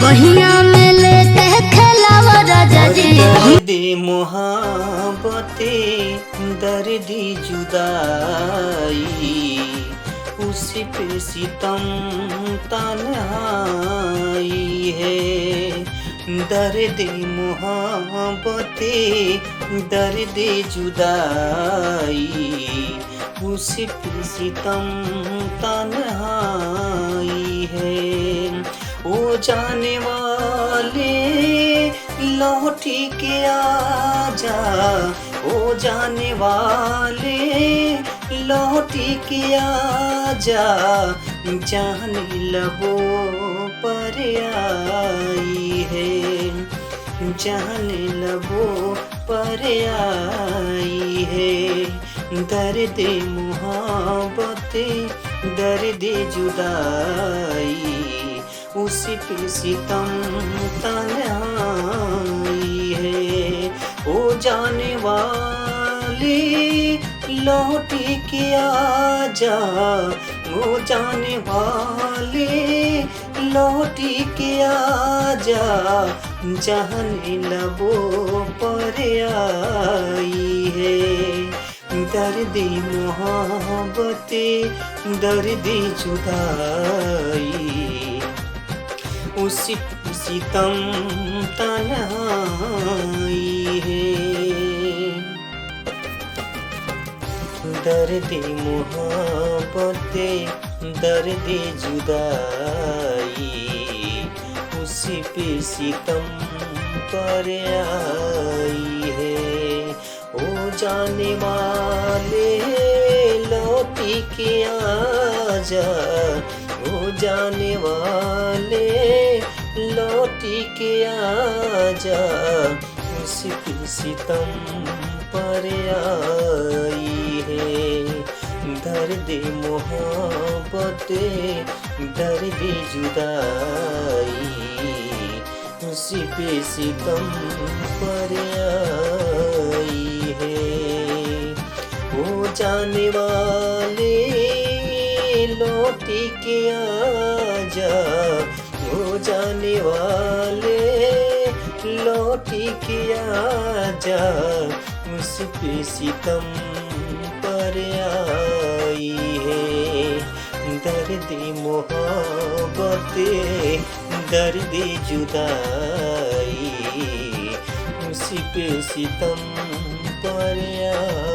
बहिया में लेके खेलावा राजा जी। दर्द मोहब्बते दर्द जुदाई, उसी पे सितम तन्हाई है। दर्द मोहब्बते दर्द जुदाई, उसी पे सितम तन्हाई है। ओ जाने वाले लौट के आजा, ओ जाने वाले लौट के आजा, जान लबों पर आई है, जान लबों पर आई है। दर्द मोहब्बत दर्द जुदाई, उसी पे सितम तन्हाई है। ओ जाने वाले लौट के आजा, ओ जाने वाले लौट के आजा, जाने लबों पर आई है। दर्द मोहब्बत दर्द जुदाई, उसी सितम तन्हाई है। दर्द मोहब्बत दर्द जुदाई, उसी पे सितम पर आई है। ओ जाने वाले लौट के आजा, ओ जाने वाले लौट के आजा, उसी पे सितम पर आई है। दर्द मोहब्बत दर्द जुदाई, उसी पे सितम पर आई है। ओ जाने वाले लौट के आजा, ओ जाने वाले लौट के आजा, उस पे सितम पर आई है। दर्द मोहब्बत दर्द जुदाई, उसी पे सितम पर आई।